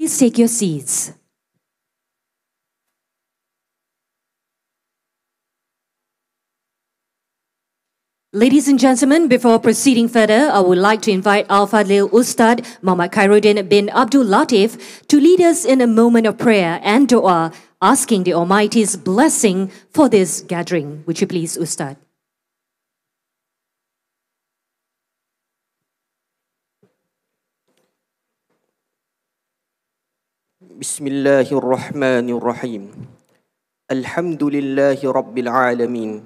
Please take your seats. Ladies and gentlemen, before proceeding further, I would like to invite Al-Fadlil Ustad Muhammad Khairuddin bin Abdul Latif to lead us in a moment of prayer and dua, asking the Almighty's blessing for this gathering. Would you please, Ustad? Bismillahirrahmanirrahim. Alhamdulillahi Rabbil Alamin.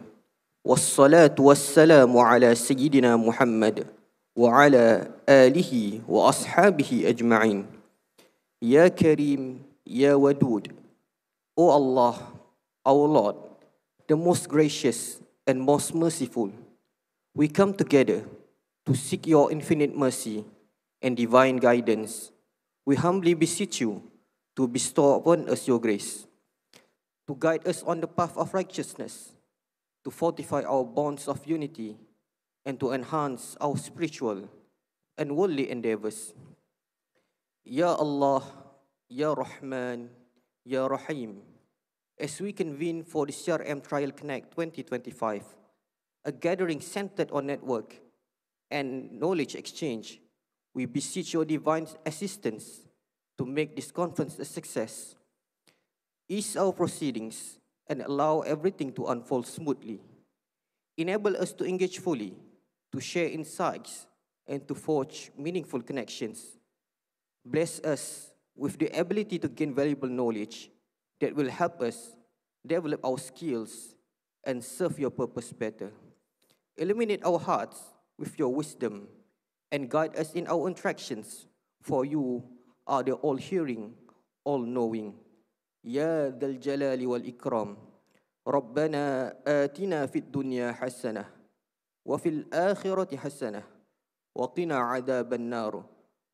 Wassalatu wassalamu ala Sayyidina Muhammad wa ala alihi wa ashabihi ajma'in. Ya Karim, Ya Wadud. O Allah, our Lord, the most gracious and most merciful, we come together to seek your infinite mercy and divine guidance. We humbly beseech you to bestow upon us your grace, to guide us on the path of righteousness, to fortify our bonds of unity, and to enhance our spiritual and worldly endeavors. Ya Allah, Ya Rahman, Ya Rahim, as we convene for the CRM Trial Connect 2025, a gathering centered on network and knowledge exchange, we beseech your divine assistance to make this conference a success. Ease our proceedings and allow everything to unfold smoothly. Enable us to engage fully, to share insights, and to forge meaningful connections. Bless us with the ability to gain valuable knowledge that will help us develop our skills and serve your purpose better. Illuminate our hearts with your wisdom and guide us in our interactions, for you are the all-hearing, all-knowing. Ya Dhal Jalali wal Ikram. Rabbana atina fid dunya hasanah wa fil akhirati hasanah wa qina adhaban nar.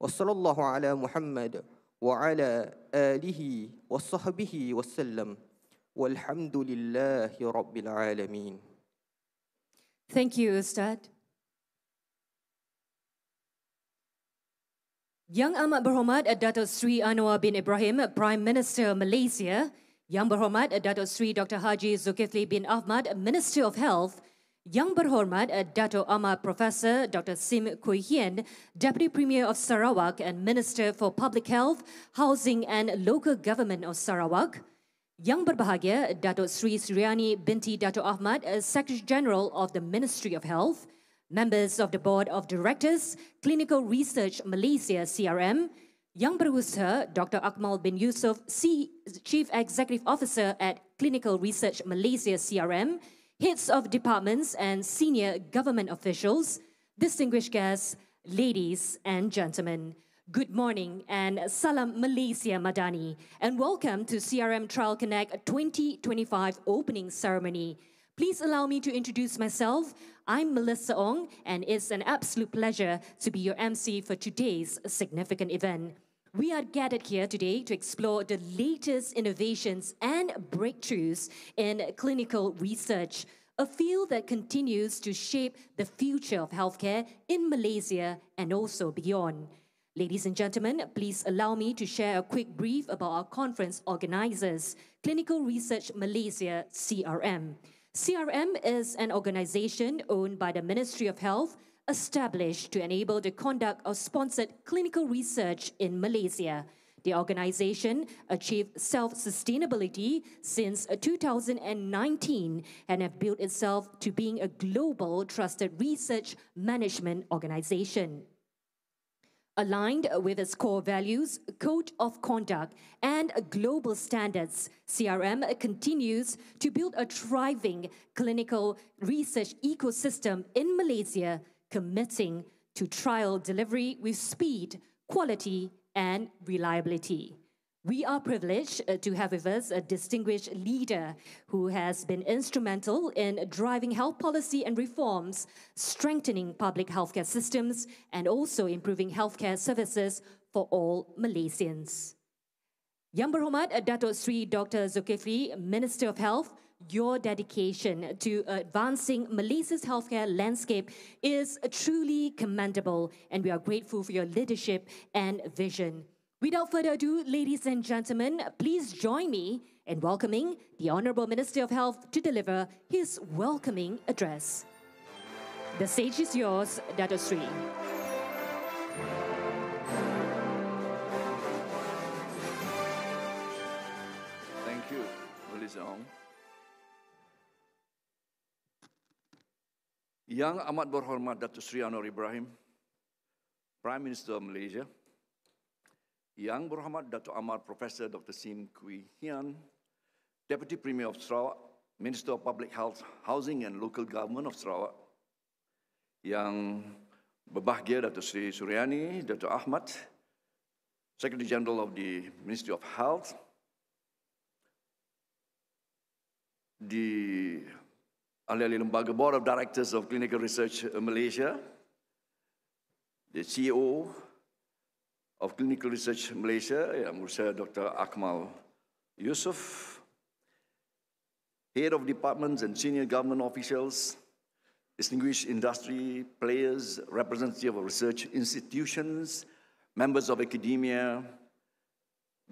Wa sallallahu ala Muhammad wa ala alihi wa sahbihi wa sallam. Walhamdulillahi rabbil alamin. Thank you, Ustad. Yang Amat Berhormat Dato Seri Anwar bin Ibrahim, Prime Minister Malaysia, Yang Berhormat Dato Seri Dr. Haji Zulkifli bin Ahmad, Minister of Health, Yang Berhormat Dato Ahmad Professor Dr. Sim Kui Hien, Deputy Premier of Sarawak and Minister for Public Health, Housing and Local Government of Sarawak, Yang Berbahagia Dato Seri Suriani binti Dato Ahmad, Secretary General of the Ministry of Health, members of the Board of Directors, Clinical Research Malaysia CRM, Yang Berusaha Dr. Akmal bin Yusof, Chief Executive Officer at Clinical Research Malaysia CRM, heads of departments and senior government officials, distinguished guests, ladies and gentlemen. Good morning and Salam Malaysia Madani, and welcome to CRM Trial Connect 2025 opening ceremony. Please allow me to introduce myself. I'm Melissa Ong, and it's an absolute pleasure to be your MC for today's significant event. We are gathered here today to explore the latest innovations and breakthroughs in clinical research, a field that continues to shape the future of healthcare in Malaysia and also beyond. Ladies and gentlemen, please allow me to share a quick brief about our conference organizers, Clinical Research Malaysia CRM. CRM is an organization owned by the Ministry of Health, established to enable the conduct of sponsored clinical research in Malaysia. The organization achieved self-sustainability since 2019 and have built itself to being a global trusted research management organization. Aligned with its core values, code of conduct, and global standards, CRM continues to build a thriving clinical research ecosystem in Malaysia, committing to trial delivery with speed, quality, and reliability. We are privileged to have with us a distinguished leader who has been instrumental in driving health policy and reforms, strengthening public healthcare systems, and also improving healthcare services for all Malaysians. Yang Berhormat Dato Sri Dr. Zulkifli, Minister of Health, your dedication to advancing Malaysia's healthcare landscape is truly commendable, and we are grateful for your leadership and vision. Without further ado, ladies and gentlemen, please join me in welcoming the Honourable Minister of Health to deliver his welcoming address. The stage is yours, Dato Seri. Thank you, Langsung. Yang amat berhormat Dato Seri Anwar Ibrahim, Prime Minister of Malaysia, Yang berhormat Dato Amar Professor Dr. Sim Kui Hian, Deputy Premier of Sarawak, Minister of Public Health, Housing and Local Government of Sarawak, Yang berbahagia Dato Seri Suryani, Dato Ahmad, Secretary General of the Ministry of Health, the ahli-ahli lembaga Board of Directors of Clinical Research Malaysia, the CEO of Clinical Research Malaysia, Yang Mulia Dr. Akmal Yusof, Head of Departments and Senior Government Officials, distinguished industry players, representatives of research institutions, members of academia,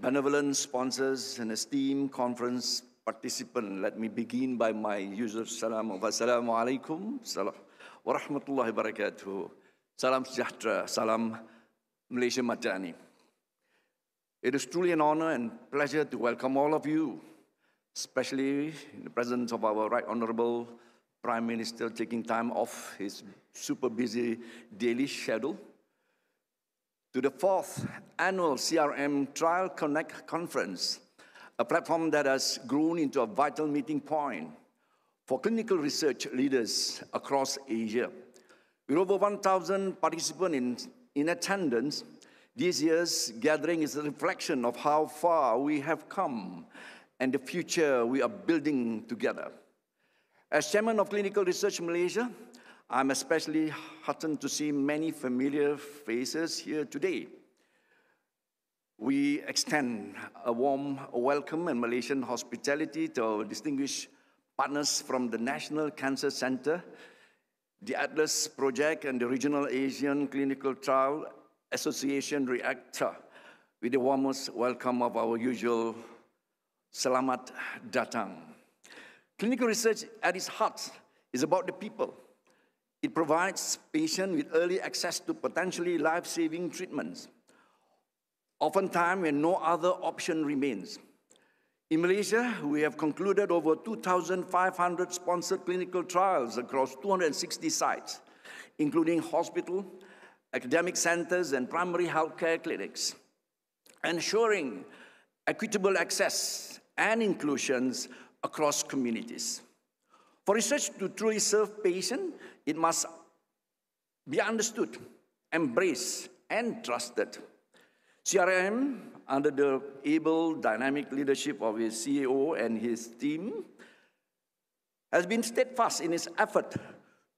benevolent sponsors, and esteemed conference participants. Let me begin by my usual salam. Wassalamu alaikum wa rahmatullahi wa barakatuh. Salam sejahtera, salam Malaysia Madani. It is truly an honor and pleasure to welcome all of you, especially in the presence of our Right Honorable Prime Minister taking time off his super busy daily schedule, to the 4th annual CRM Trial Connect Conference, a platform that has grown into a vital meeting point for clinical research leaders across Asia. With over 1,000 participants in attendance, this year's gathering is a reflection of how far we have come and the future we are building together. As Chairman of Clinical Research Malaysia, I'm especially heartened to see many familiar faces here today. We extend a warm welcome and Malaysian hospitality to our distinguished partners from the National Cancer Centre, the Atlas Project, and the Regional Asian Clinical Trial Association Reactor, with the warmest welcome of our usual Selamat Datang. Clinical research at its heart is about the people. It provides patients with early access to potentially life-saving treatments, oftentimes when no other option remains. In Malaysia, we have concluded over 2,500 sponsored clinical trials across 260 sites, including hospitals, academic centers, and primary healthcare clinics, ensuring equitable access and inclusions across communities. For research to truly serve patients, it must be understood, embraced, and trusted. CRM, under the able, dynamic leadership of his CEO and his team, has been steadfast in its effort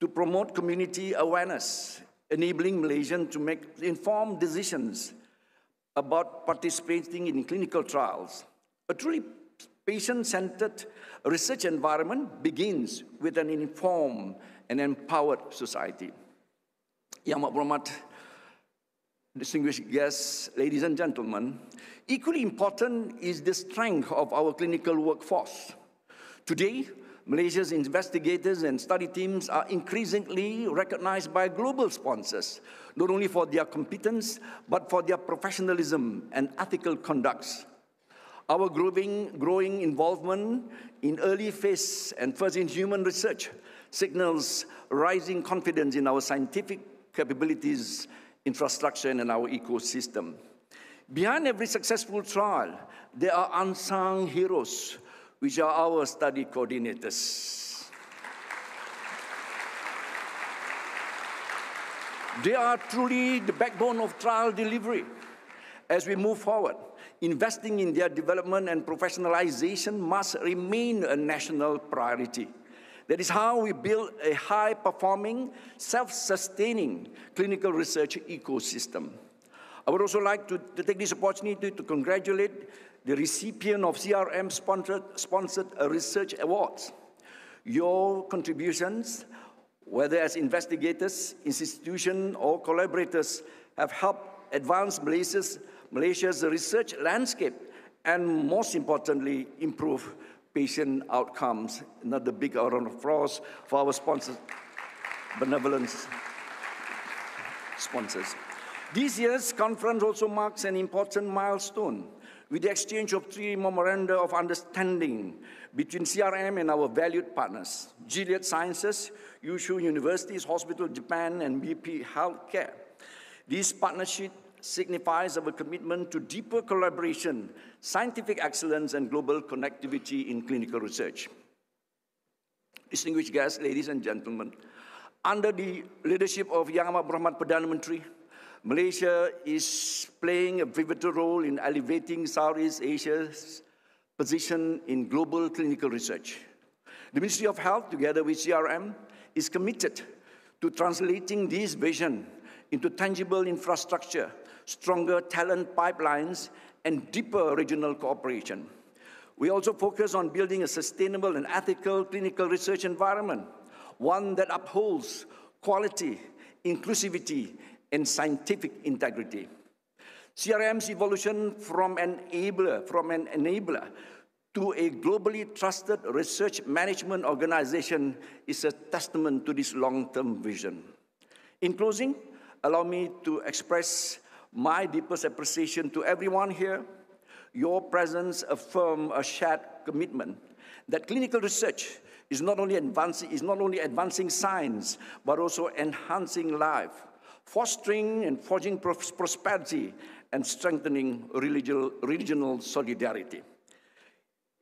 to promote community awareness, enabling Malaysians to make informed decisions about participating in clinical trials. A truly patient-centered research environment begins with an informed and empowered society. Yang amat berhormat, distinguished guests, ladies and gentlemen, equally important is the strength of our clinical workforce. Today, Malaysia's investigators and study teams are increasingly recognized by global sponsors, not only for their competence, but for their professionalism and ethical conducts. Our growing involvement in early phase and first-in-human research signals rising confidence in our scientific capabilities, infrastructure, and in our ecosystem. Behind every successful trial, there are unsung heroes, which are our study coordinators. They are truly the backbone of trial delivery. As we move forward, investing in their development and professionalization must remain a national priority. That is how we build a high-performing, self-sustaining clinical research ecosystem. I would also like to take this opportunity to congratulate the recipient of CRM-sponsored research awards. Your contributions, whether as investigators, institutions, or collaborators, have helped advance Malaysia's Malaysia's research landscape, and most importantly, improve patient outcomes. Another big round of applause for our sponsors, benevolence sponsors. This year's conference also marks an important milestone with the exchange of 3 memoranda of understanding between CRM and our valued partners, Gilead Sciences, Yushu University's Hospital Japan, and BP Healthcare. This partnership signifies our commitment to deeper collaboration, scientific excellence, and global connectivity in clinical research. Distinguished guests, ladies and gentlemen, under the leadership of Yang Amat Berhormat Perdana Menteri, Malaysia is playing a pivotal role in elevating Southeast Asia's position in global clinical research. The Ministry of Health, together with CRM, is committed to translating this vision into tangible infrastructure, stronger talent pipelines, and deeper regional cooperation. We also focus on building a sustainable and ethical clinical research environment, one that upholds quality, inclusivity, and scientific integrity. CRM's evolution from an enabler to a globally trusted research management organization is a testament to this long-term vision. In closing, allow me to express my deepest appreciation to everyone here. Your presence affirms a shared commitment that clinical research is not only advancing science, but also enhancing life, fostering and forging prosperity, and strengthening regional solidarity.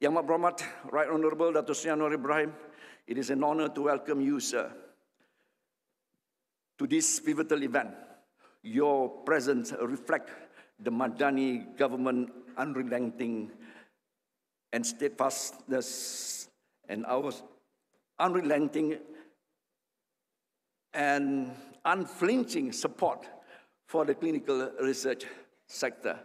Yang Amat Berhormat, Right Honorable Dato Sri Anwar Ibrahim, it is an honor to welcome you, sir, to this pivotal event. Your presence reflects the Madani government unrelenting and steadfastness and our unrelenting and unflinching support for the clinical research sector.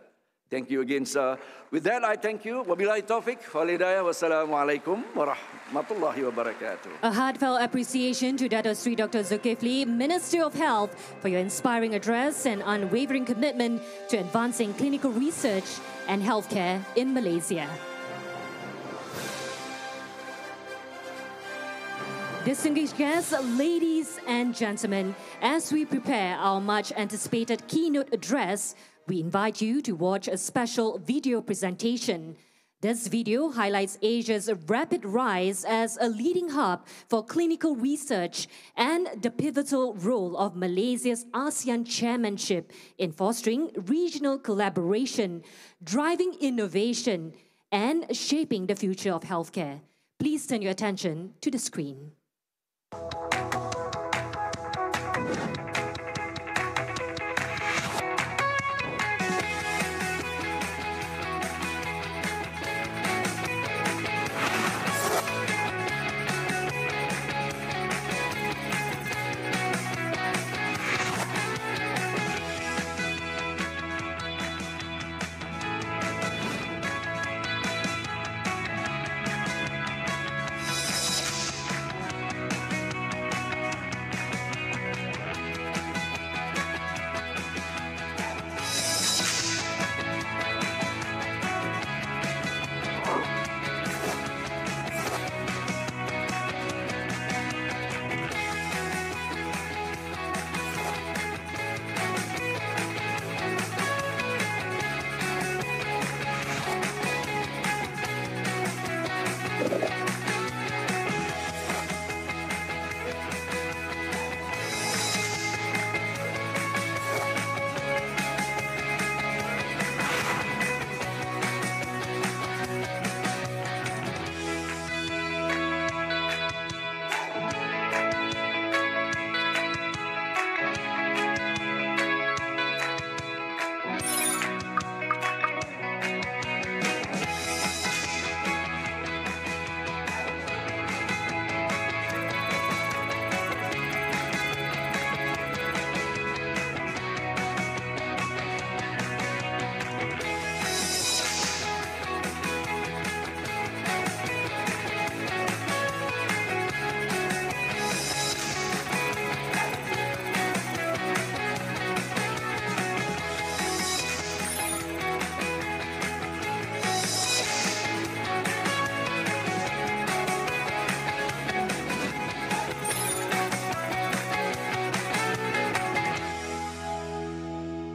Thank you again, sir. With that, I thank you. Wabillahi taufiq, walhidayah, wassalamualaikum warahmatullahi wabarakatuh. A heartfelt appreciation to Dato Sri Dr. Zulkifli, Minister of Health, for your inspiring address and unwavering commitment to advancing clinical research and healthcare in Malaysia. Distinguished guests, ladies and gentlemen, as we prepare our much-anticipated keynote address, we invite you to watch a special video presentation. This video highlights Asia's rapid rise as a leading hub for clinical research and the pivotal role of Malaysia's ASEAN chairmanship in fostering regional collaboration, driving innovation, and shaping the future of healthcare. Please turn your attention to the screen.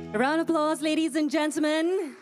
A round of applause, ladies and gentlemen.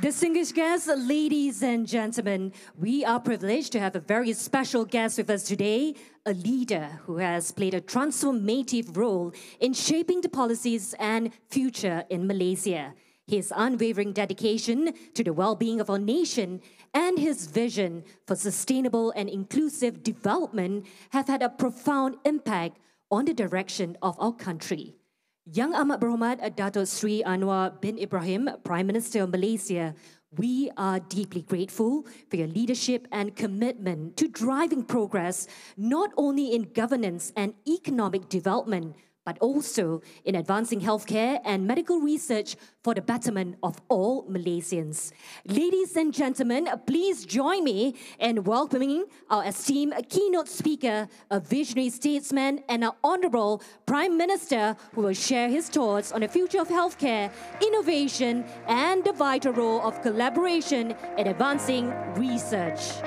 Distinguished guests, ladies and gentlemen, we are privileged to have a very special guest with us today, a leader who has played a transformative role in shaping the policies and future in Malaysia. His unwavering dedication to the well-being of our nation and his vision for sustainable and inclusive development have had a profound impact on the direction of our country. Yang Amat Berhormat Dato Seri Anwar bin Ibrahim, Prime Minister of Malaysia, we are deeply grateful for your leadership and commitment to driving progress not only in governance and economic development, but also in advancing healthcare and medical research for the betterment of all Malaysians. Ladies and gentlemen, please join me in welcoming our esteemed keynote speaker, a visionary statesman and an honourable Prime Minister who will share his thoughts on the future of healthcare, innovation and the vital role of collaboration in advancing research.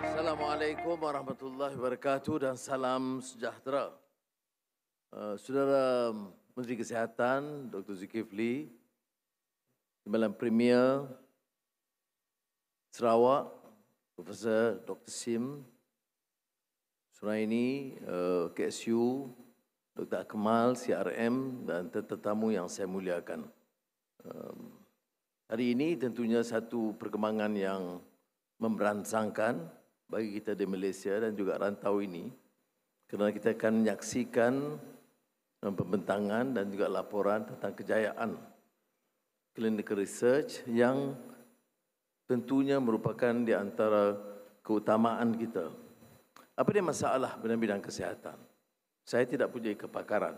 Assalamualaikum warahmatullahi wabarakatuh dan salam sejahtera. Saudara Menteri Kesihatan Dr. Zulkifli, Timbalan Premier Sarawak, Profesor Dr. Sim, Suraini, KSU, Dr. Akmal, CRM dan tetamu yang saya muliakan. Hari ini tentunya satu perkembangan yang memberansangkan bagi kita di Malaysia dan juga rantau ini, kerana kita akan menyaksikan pembentangan dan juga laporan tentang kejayaan clinical research yang tentunya merupakan di antara keutamaan kita. Apa dia masalah bidang kesihatan? Saya tidak punya kepakaran.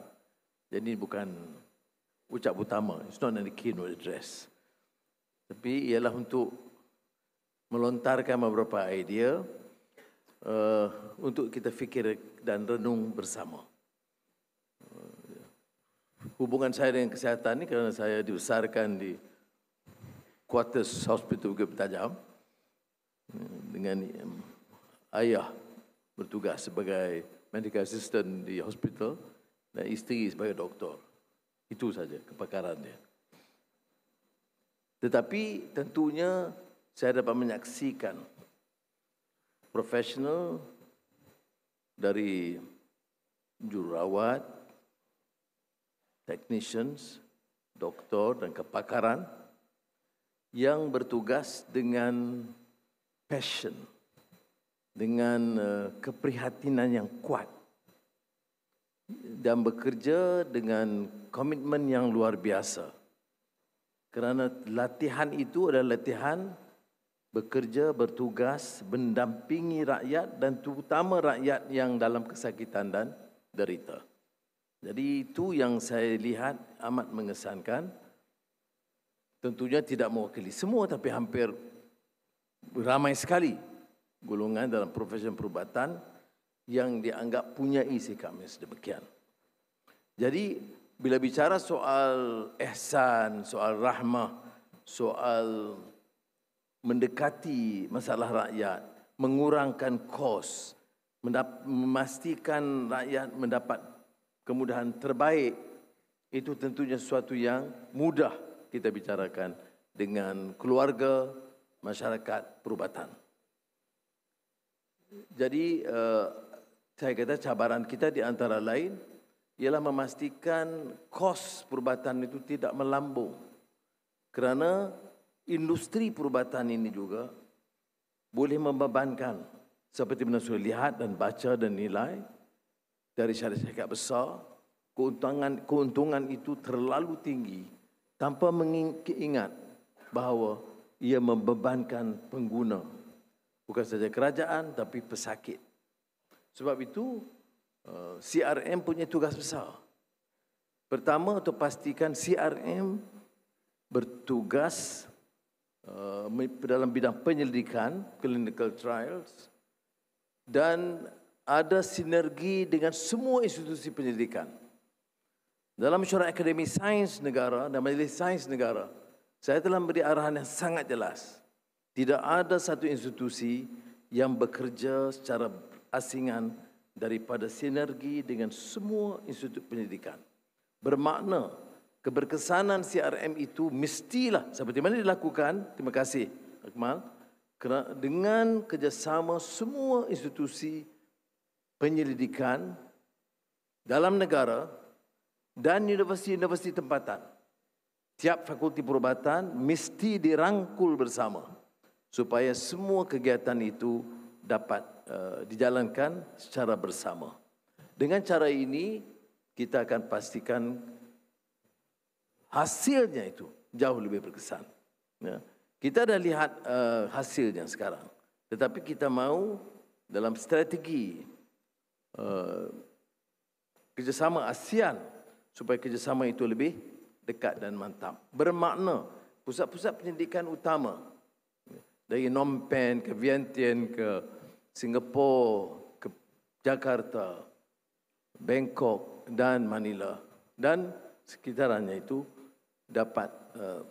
Jadi bukan ucap utama. It's not an keynote address. Tapi ialah untuk melontarkan beberapa idea untuk kita fikir dan renung bersama. Hubungan saya dengan kesihatan ini kerana saya dibesarkan di Quarters Hospital Bukit Bertajam dengan ayah bertugas sebagai medical assistant di hospital dan isteri sebagai doktor. Itu saja kepakarannya. Tetapi tentunya saya dapat menyaksikan profesional dari jururawat, technicians, doktor dan kepakaran yang bertugas dengan passion, dengan keprihatinan yang kuat dan bekerja dengan komitmen yang luar biasa. Kerana latihan itu adalah latihan bekerja, bertugas, mendampingi rakyat dan terutama rakyat yang dalam kesakitan dan derita. Jadi itu yang saya lihat amat mengesankan. Tentunya tidak mewakili semua tapi hampir ramai sekali golongan dalam profesi perubatan yang dianggap punyai sikap yang sedemikian. Jadi bila bicara soal ihsan, soal rahmah, soal mendekati masalah rakyat, mengurangkan kos, memastikan rakyat mendapat kemudahan terbaik, itu tentunya sesuatu yang mudah kita bicarakan dengan keluarga, masyarakat perubatan. Jadi saya kata cabaran kita di antara lain ialah memastikan kos perubatan itu tidak melambung. Kerana industri perubatan ini juga boleh membebankan seperti mana sudah lihat dan baca dan nilai dari syarikat besar, keuntungan itu terlalu tinggi tanpa mengingat bahawa ia membebankan pengguna. Bukan saja kerajaan tapi pesakit. Sebab itu CRM punya tugas besar. Pertama, untuk pastikan CRM bertugas dalam bidang penyelidikan, clinical trials, dan ada sinergi dengan semua institusi penyelidikan. Dalam mesyuarat Akademi Sains Negara dan Majlis Sains Negara, saya telah memberi arahan yang sangat jelas. Tidak ada satu institusi yang bekerja secara asingan daripada sinergi dengan semua institut pendidikan. Bermakna keberkesanan CRM itu mestilah seperti mana dilakukan, terima kasih Akmal, dengan kerjasama semua institusi penyelidikan dalam negara dan universiti-universiti tempatan. Tiap fakulti perubatan mesti dirangkul bersama supaya semua kegiatan itu dapat dijalankan secara bersama. Dengan cara ini, kita akan pastikan hasilnya itu jauh lebih berkesan. Ya. Kita dah lihat hasilnya sekarang. Tetapi kita mahu dalam strategi kerjasama ASEAN supaya kerjasama itu lebih dekat dan mantap. Bermakna pusat-pusat pendidikan utama dari Phnom Penh ke Vientiane ke Singapura ke Jakarta, Bangkok dan Manila dan sekitarannya itu dapat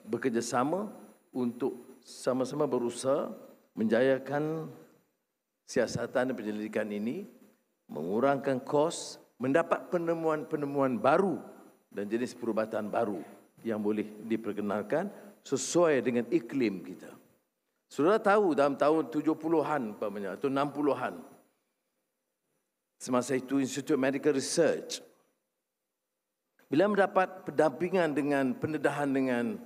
bekerjasama untuk sama-sama berusaha menjayakan siasatan dan penyelidikan ini, mengurangkan kos, mendapat penemuan-penemuan baru dan jenis perubatan baru yang boleh diperkenalkan sesuai dengan iklim kita. Saudara tahu dalam tahun 70-an atau 60-an, semasa itu Institute Medical Research, bila mendapat pendampingan dengan pendedahan dengan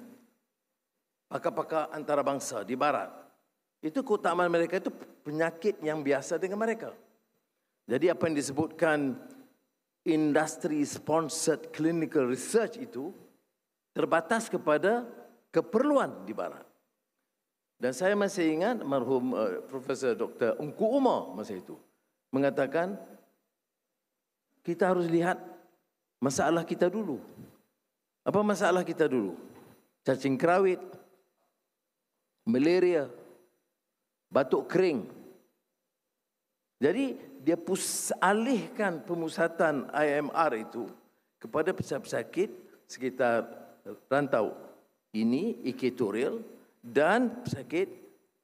pakar-pakar antarabangsa di barat, itu keutamaan mereka itu penyakit yang biasa dengan mereka. Jadi apa yang disebutkan industry sponsored clinical research itu terbatas kepada keperluan di barat. Dan saya masih ingat marhum Profesor Dr. Ungku Umar masa itu mengatakan kita harus lihat masalah kita dulu. Apa masalah kita dulu? Cacing kerawit, malaria, batuk kering. Jadi dia alihkan pemusatan IMR itu kepada pesakit sekitar rantau ini, ekuatorial, dan pesakit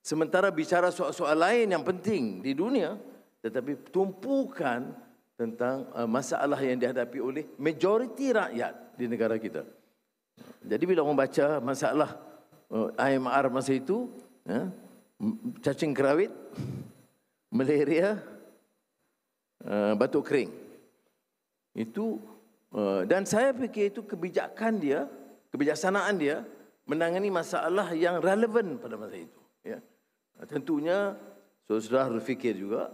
sementara bicara soal-soal lain yang penting di dunia, tetapi tumpukan tentang masalah yang dihadapi oleh majoriti rakyat di negara kita. Jadi bila orang baca masalah IMR masa itu, cacing kerawit, malaria, batuk kering. Itu dan saya fikir itu kebijaksanaan dia menangani masalah yang relevan pada masa itu. Ya. Tentunya saudara harus fikir juga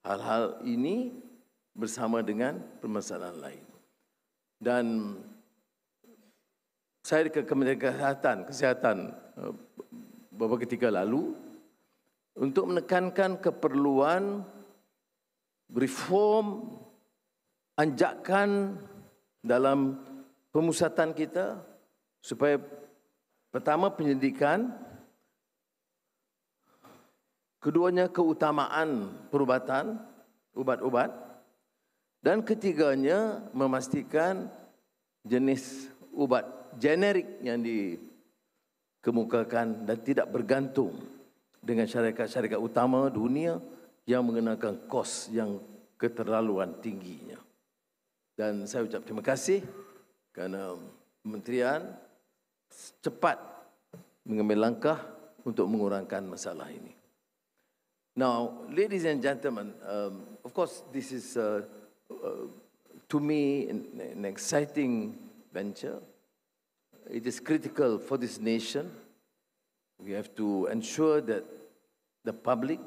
hal-hal ini bersama dengan permasalahan lain. Dan saya ke Kementerian Kesihatan beberapa ketika lalu untuk menekankan keperluan reform anjakan dalam pemusatan kita supaya pertama pendidikan, keduanya keutamaan perubatan, ubat-ubat, dan ketiganya memastikan jenis ubat generik yang dikemukakan dan tidak bergantung dengan syarikat-syarikat utama dunia yang mengenakan kos yang keterlaluan tingginya. Dan saya ucap terima kasih kerana Kementerian cepat mengambil langkah untuk mengurangkan masalah ini. Now, ladies and gentlemen, of course, this is to me an exciting venture. It is critical for this nation. We have to ensure that the public,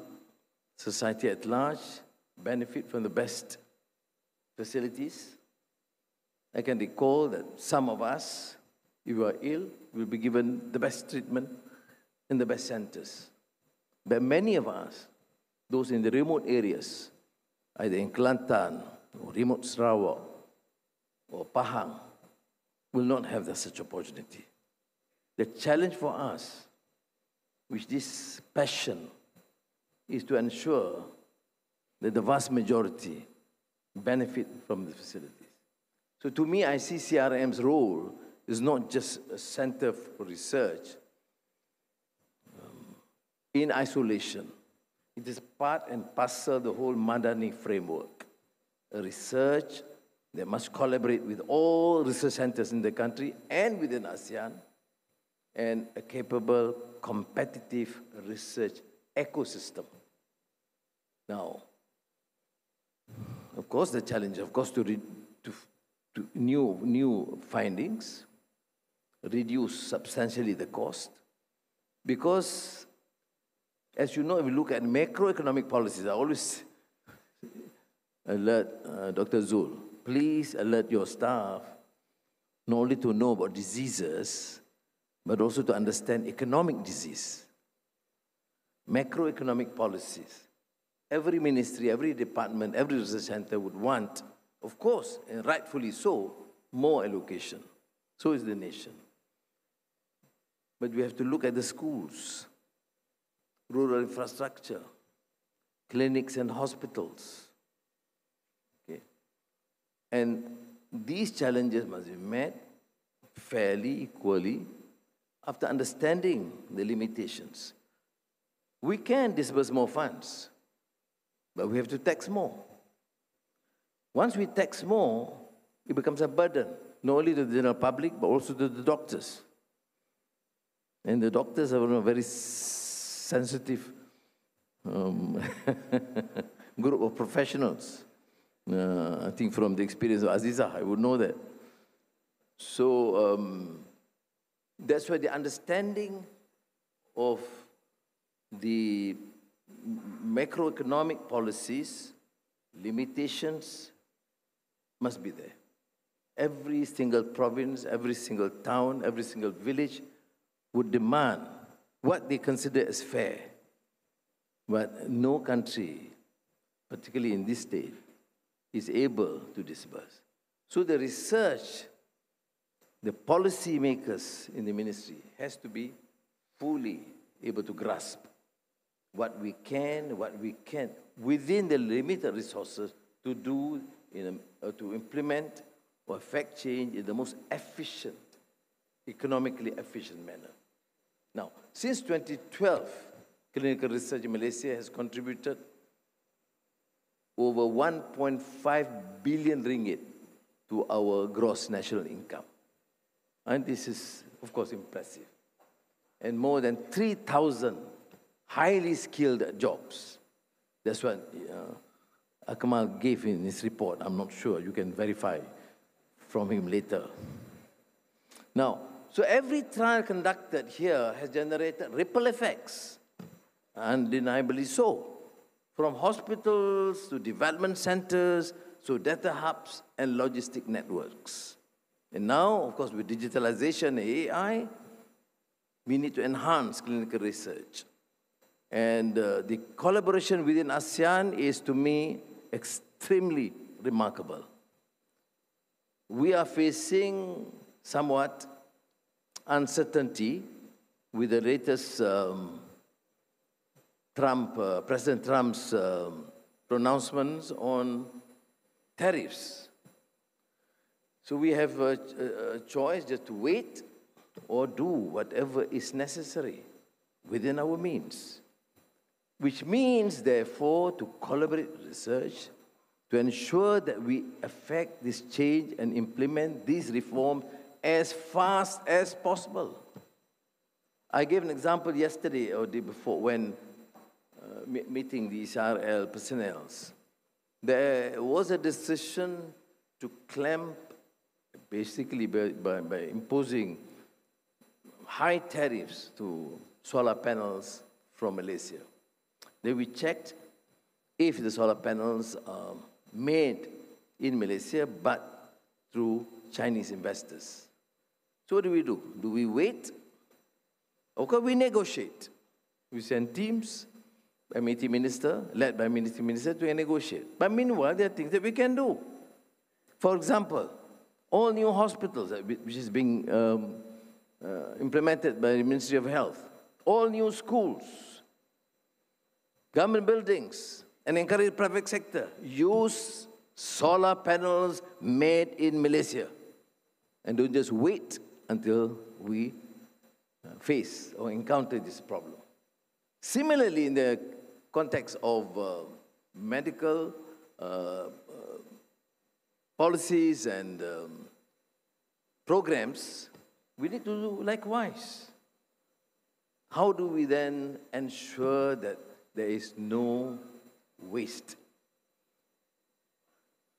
society at large, benefit from the best facilities. I can recall that some of us, if we are ill, will be given the best treatment in the best centers. But many of us, those in the remote areas, either in Kelantan or remote Sarawak or Pahang, will not have such opportunity. The challenge for us, with this passion, is to ensure that the vast majority benefit from the facilities. So to me, I see CRM's role is not just a center for research in isolation, It is part and parcel of the whole Madani framework. A research that must collaborate with all research centers in the country and within ASEAN, and a capable, competitive research ecosystem. Now, of course, the challenge, of course, to new findings, reduce substantially the cost, because, as you know, if you look at macroeconomic policies, I always alert Dr. Zul, please alert your staff not only to know about diseases, but also to understand economic disease. Macroeconomic policies. Every ministry, every department, every research center would want, of course, and rightfully so, more allocation. So is the nation. But we have to look at the schools, rural infrastructure, clinics and hospitals. Okay. And these challenges must be met fairly, equally, after understanding the limitations. We can disburse more funds, but we have to tax more. Once we tax more, it becomes a burden, not only to the general public, but also to the doctors. And the doctors are a very sensitive group of professionals. I think from the experience of Aziza, I would know that. So that's why the understanding of the macroeconomic policies, limitations, must be there. Every single province, every single town, every single village would demand what they consider as fair. But no country, particularly in this state, is able to disburse. So the research, the policy makers in the ministry has to be fully able to grasp what we can, what we can't, within the limited resources to do, to implement or affect change in the most efficient, economically efficient manner. Now, since 2012, clinical research in Malaysia has contributed over 1.5 billion ringgit to our gross national income. And this is, of course, impressive. And more than 3,000 highly skilled jobs. That's what Akmal gave in his report. I'm not sure. You can verify from him later. Now, so every trial conducted here has generated ripple effects, undeniably so, from hospitals to development centers to data hubs and logistic networks. And now, of course, with digitalization and AI, we need to enhance clinical research. And the collaboration within ASEAN is, to me, extremely remarkable. We are facing somewhat uncertainty with the latest President Trump's pronouncements on tariffs. So we have a choice just to wait or do whatever is necessary within our means, which means, therefore, to collaborate with research to ensure that we affect this change and implement these reforms as fast as possible. I gave an example yesterday or the day before when meeting the SRL personnel. There was a decision to clamp, basically by imposing high tariffs to solar panels from Malaysia. Then we checked if the solar panels are made in Malaysia but through Chinese investors. So what do? Do we wait? Or can we negotiate? We send teams, by Menteri Minister, led by Ministry Minister, to negotiate. But meanwhile, there are things that we can do. For example, all new hospitals, which is being implemented by the Ministry of Health, all new schools, government buildings, and encourage private sector, use solar panels made in Malaysia. And don't just wait until we face or encounter this problem. Similarly, in the context of medical policies and programs, we need to do likewise. How do we then ensure that there is no waste?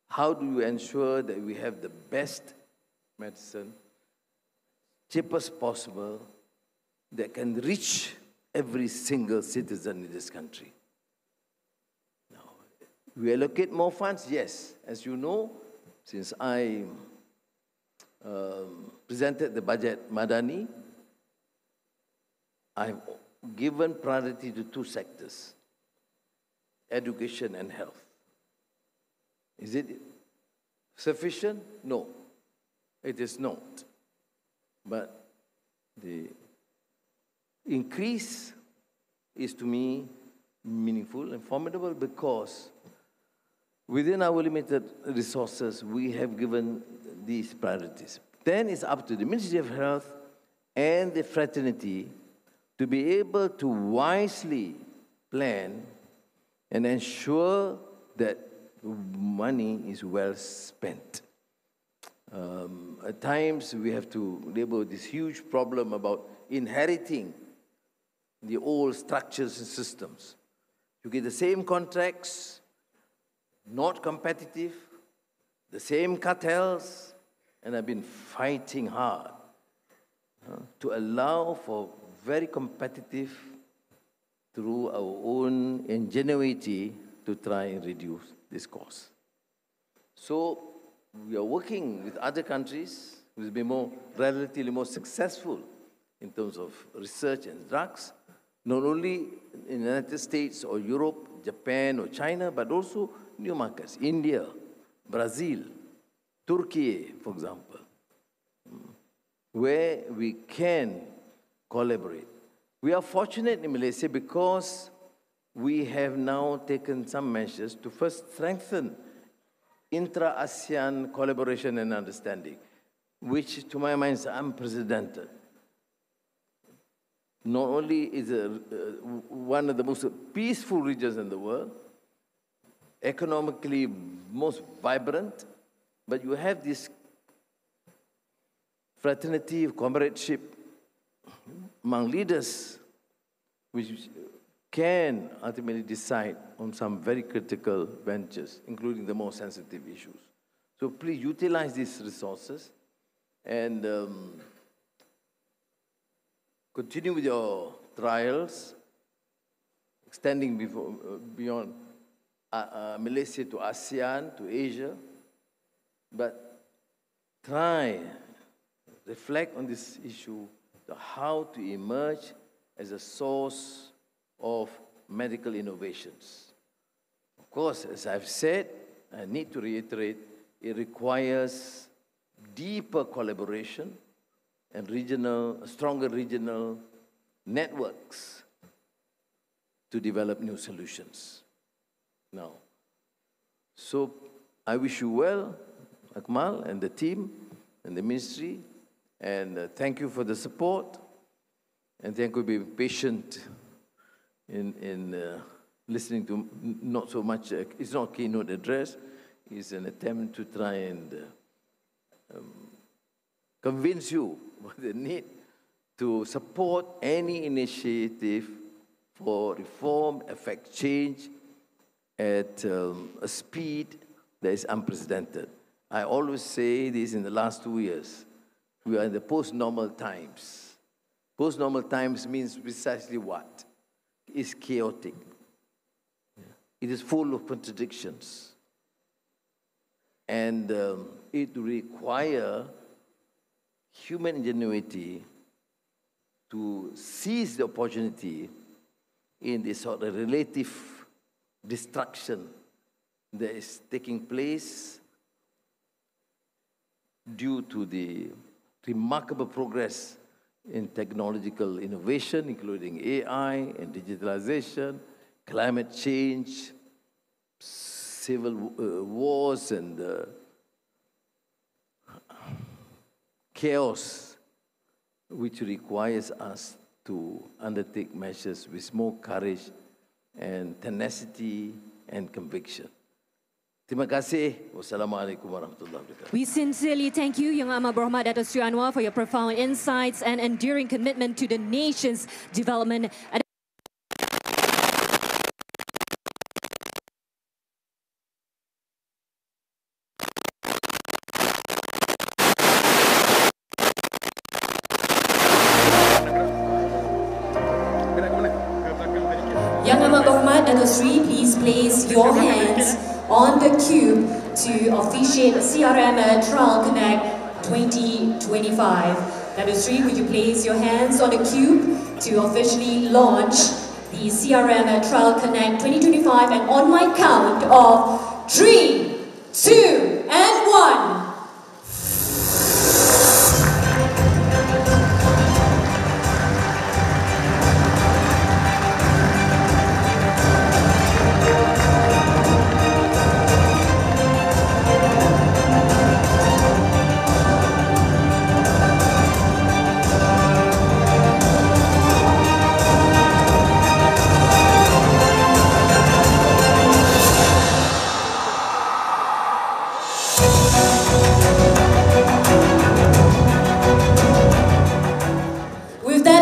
How do you ensure that we have the best medicine, cheapest possible, that can reach every single citizen in this country? Now, we allocate more funds, yes. As you know, since I presented the budget Madani, I've given priority to two sectors, education and health. Is it sufficient? No, it is not. But the increase is, to me, meaningful and formidable because within our limited resources, we have given these priorities. Then it's up to the Ministry of Health and the fraternity to be able to wisely plan and ensure that money is well spent. At times, we have to label this huge problem about inheriting the old structures and systems. You get the same contracts, not competitive, the same cartels, and I've been fighting hard to allow for very competitive through our own ingenuity to try and reduce this cost. So we are working with other countries who will be relatively more successful in terms of research and drugs, not only in the United States or Europe, Japan or China, but also new markets, India, Brazil, Turkey, for example, where we can collaborate. We are fortunate in Malaysia because we have now taken some measures to first strengthen intra-ASEAN collaboration and understanding, which to my mind is unprecedented. Not only is it one of the most peaceful regions in the world, economically most vibrant, but you have this fraternity, comradeship among leaders, which can ultimately decide on some very critical ventures, including the more sensitive issues. So please utilize these resources and continue with your trials, extending beyond Malaysia to ASEAN, to Asia, but try, reflect on this issue, how to emerge as a source of medical innovations. Of course, as I've said, I need to reiterate, it requires deeper collaboration and stronger regional networks to develop new solutions. Now, so I wish you well, Akmal and the team and the ministry, and thank you for the support, and thank you for being patient in listening to not so much, it's not a keynote address, it's an attempt to try and convince you of the need to support any initiative for reform, effect change at a speed that is unprecedented. I always say this in the last 2 years. We are in the post-normal times. Post-normal times means precisely what? It's chaotic. It is full of contradictions. And it requires human ingenuity to seize the opportunity in this sort of relative destruction that is taking place due to the remarkable progress in technological innovation, including AI and digitalization, climate change, civil wars, and chaos, which requires us to undertake measures with more courage and tenacity and conviction. Terima kasih. Wassalamualaikum warahmatullahi wabarakatuh. We sincerely thank you, Yang Amat Berhormat Dato Sri Anwar, for your profound insights and enduring commitment to the nation's development. Yang Amat Berhormat Dato Sri, please place your hands on the cube to officiate CRM Trial Connect 2025. Dato Sri, would you place your hands on the cube to officially launch the CRM Trial Connect 2025, and on my count of 3, 2, and 1.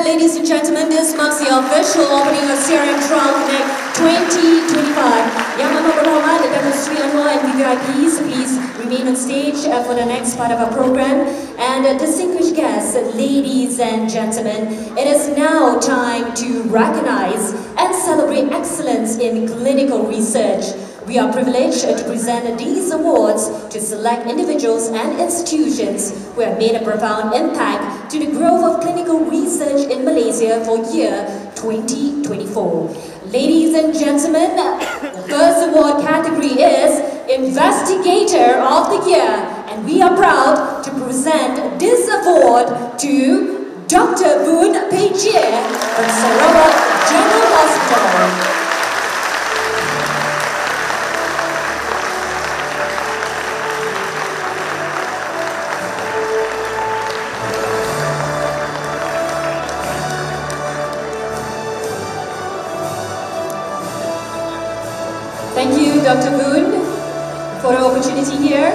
Ladies and gentlemen, this marks the official opening of CRM Trial Connect 2025. Yang Amat Berhormat Dato Sri Anwar and VVIPs, please remain on stage for the next part of our program. And distinguished guests, ladies and gentlemen, it is now time to recognize and celebrate excellence in clinical research. We are privileged to present these awards to select individuals and institutions who have made a profound impact to the growth of clinical research in Malaysia for year 2024. Ladies and gentlemen, the first award category is Investigator of the Year, and we are proud to present this award to Dr. Boon Pejie from Sarawak General Hospital. Thank you, Dr. Boon, for the opportunity here.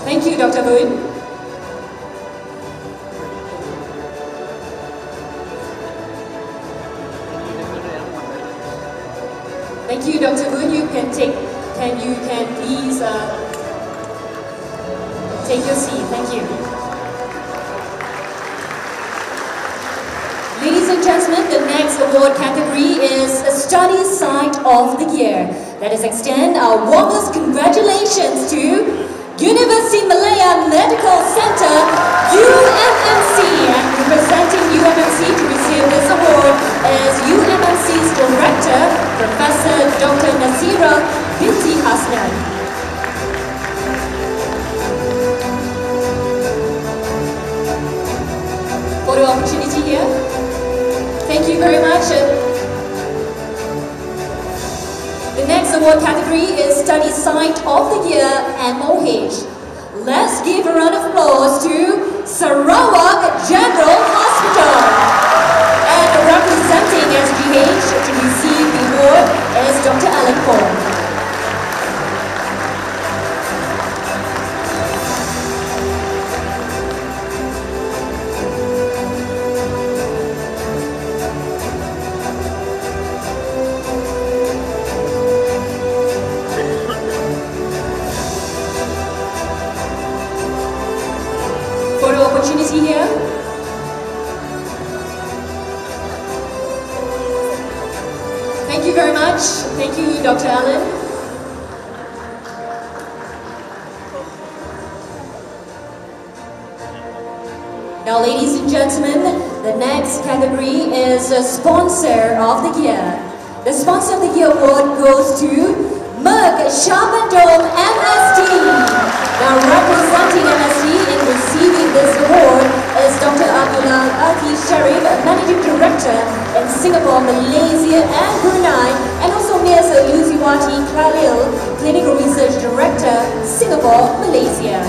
Thank you, Dr. Boon. Thank you, Dr. Boon. You can please take your seat. Thank you. Ladies and gentlemen, the next award category is Study Site of the Year. Let us extend our warmest congratulations to University Malaya Medical Center, UMMC. And representing UMMC to receive this award is UMMC's Director, Professor Dr. Nasira Binti Hasnan. For the opportunity here. Thank you very much. The next award category is Study Site of the Year, MOH. Let's give a round of applause to Sarawak General Hospital. And representing SGH to receive the award is Dr. Alan Kong. Here. Thank you very much. Thank you, Dr. Allen. Now, ladies and gentlemen, the next category is Sponsor of the Year. The Sponsor of the Year award goes to Merck Shabandom MSD. Now, representing MSD in receiving this award is Dr. Abdullah Ati Sharif, Managing Director in Singapore, Malaysia and Brunei, and also Ms. Luziwati Khalil, Clinical Research Director, Singapore, Malaysia.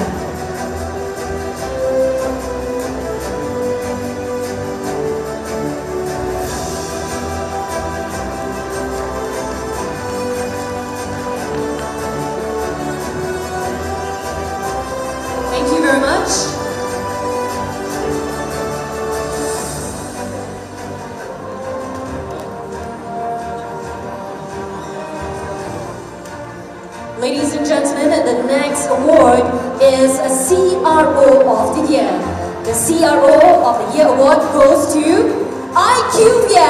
Ladies and gentlemen, the next award is a CRO of the Year. The CRO of the Year award goes to Ikuti.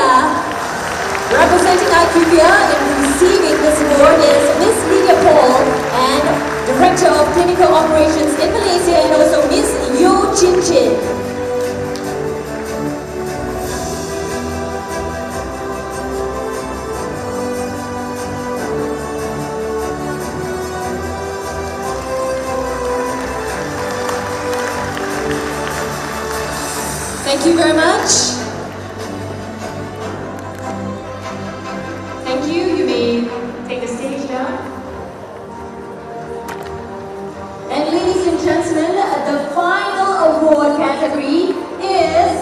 Representing Ikuti in receiving this award is Miss Lydia Paul and Director of Clinical Operations in Malaysia, and also Miss Yo Chin Chin. Thank you very much. Thank you. You may take the stage now. And ladies and gentlemen, the final award category is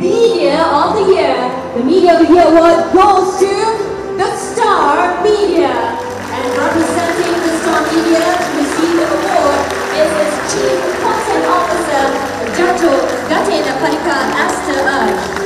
Media of the Year. The Media of the Year award goes to the Star Media. And representing the Star Media to receive the award is its Chief Content Officer, Dato Astro.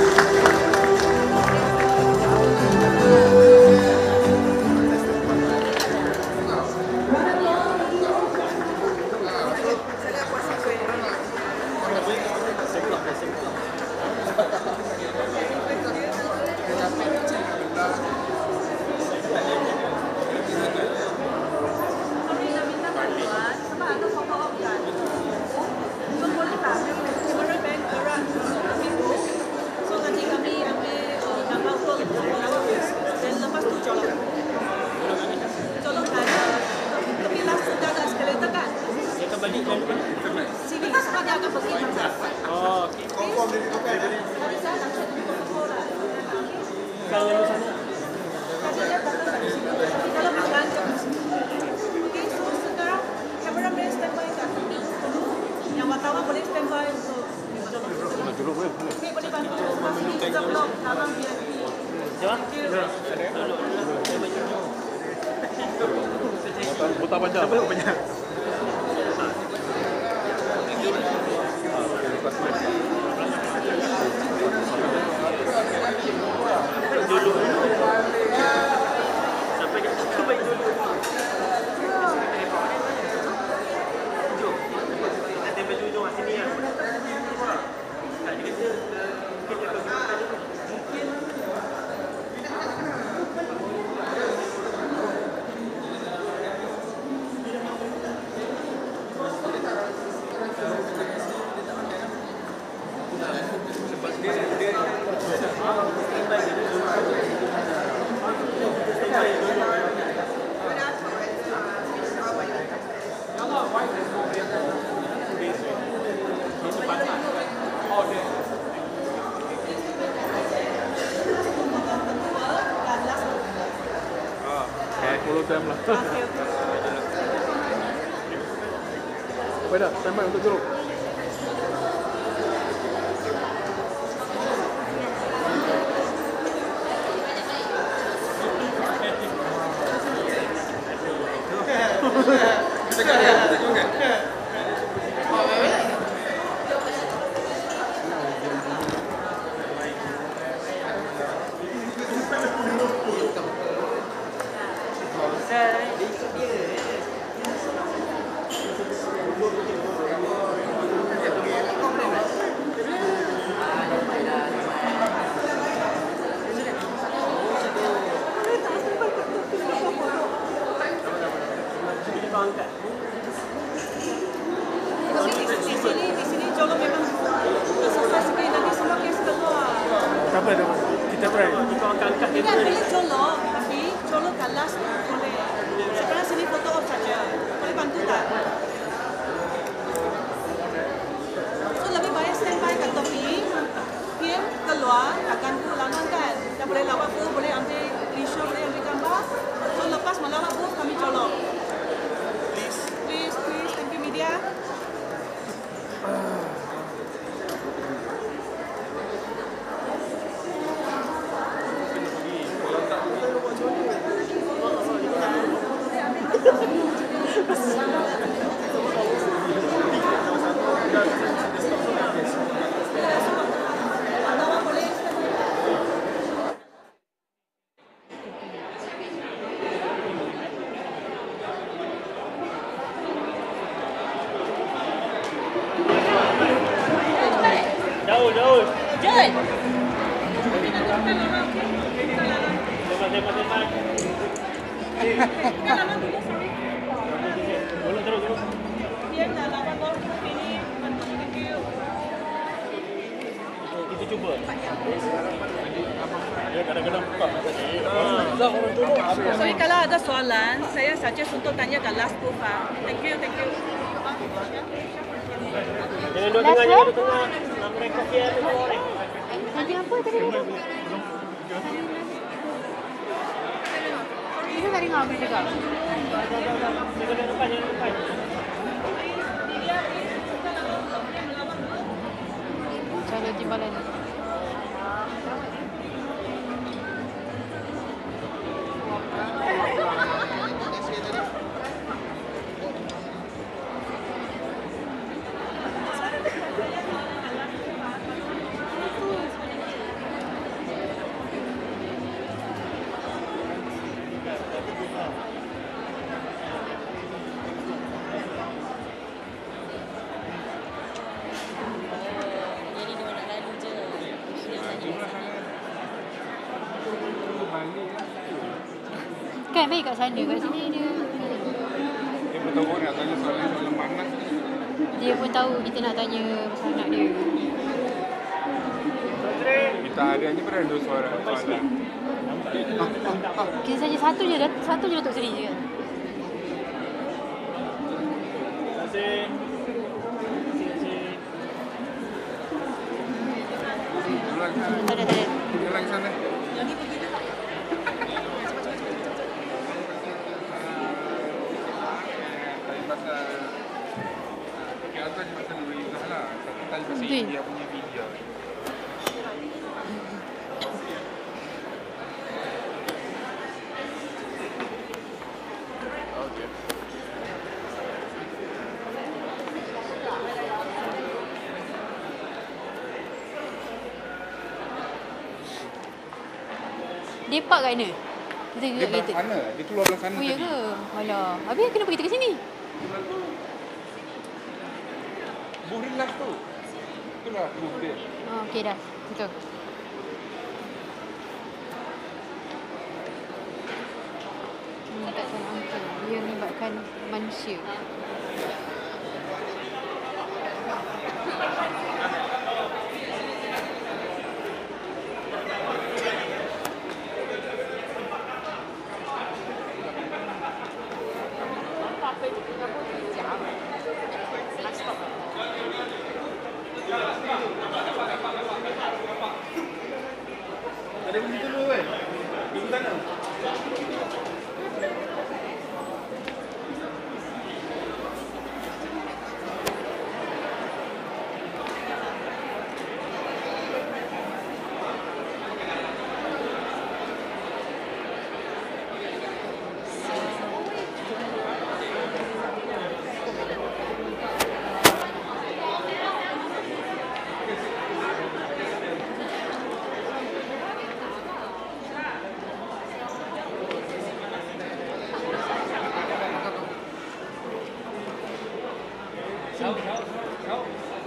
Perdana, standby untuk duduk. Kita cuba. Dia kadang-kadang buka. Sorry, kalau ada soalan, saya suggest untuk tanya kat last booth. Thank you, thank you. Jangan duduk tengah, jangan duduk tengah. Nak rekod dia tu orang. Tanya apa tadi? Kita tak dengar apa dia cakap. Jangan depan, jangan depan. Cara timbalan. Kan baik kat sana, kat sini dia. Dia pun tahu nak tanya soalan panas. Dia pun tahu kita nak tanya pasal anak dia. Kita hari ni pernah ada soalan. Kita saja satu je Datuk Seri je. Terima kasih. Tak ada. Jalan sana. Betul. Dia punya video. Okay. Dia park kat mana? Kita Dia belah sana. Dia keluar belah sana Oh ya tadi. ke? Alah. Habis kenapa kita ke sini? Burilah tu. Itulah tu dia. Oh, okey dah. Betul. Meningkatkan angka. Dia melibatkan manusia. Ada bunyi dulu kan? Di sana.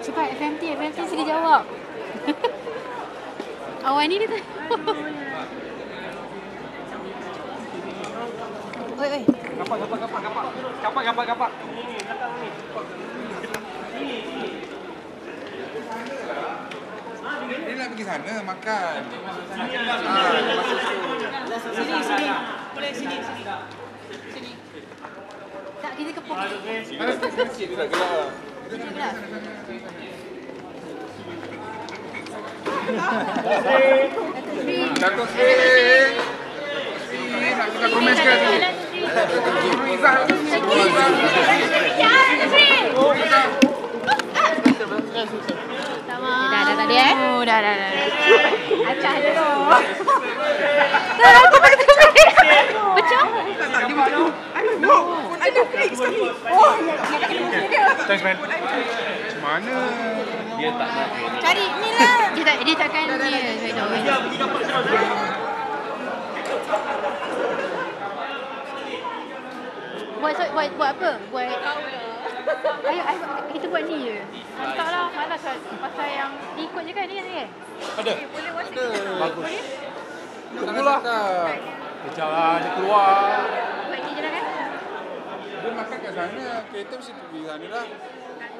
Cepat FMT sini jawab. AWANI dia tu. Oi. Kapak. Ini belakang ni. Dia nak pergi sana makan. Sini. Boleh sini. Tak, kita ke pokok. Ada sikit dia dah gelap. Dato Seri. Nak kita komen sekali tu. Dah tadi Oh, dah. Acah je tu. Pecah? Thanks man. Mana? Dia tak nak. Cari ni lah. Dia takkan ni. Buat apa? Buat Ayo, kita buat ni je. Hantarlah, malas pasal yang ikut je kan ni kan? Ada. Boleh WhatsApp Ada. kita. Bagus. Boleh? Tunggulah. Kejap lah, dia keluar. Buat ni je lah kan? Dia makan kat sana, kereta mesti pergi sana lah.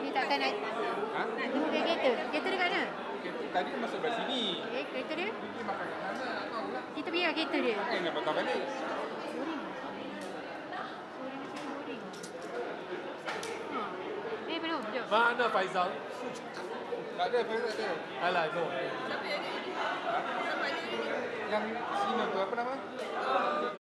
Ni takkan nak tunggu kat kereta. Kereta dekat mana? Tadi dia masuk kat sini. Kereta dia? Dia makan kat sana, tak tahu lah. Kita pergi kat kereta dia. Nak patah balik. Belum, jom. Mana Faizal? Tak ada, Faizal tak ada. Alah, no. Yang sini tu, apa nama?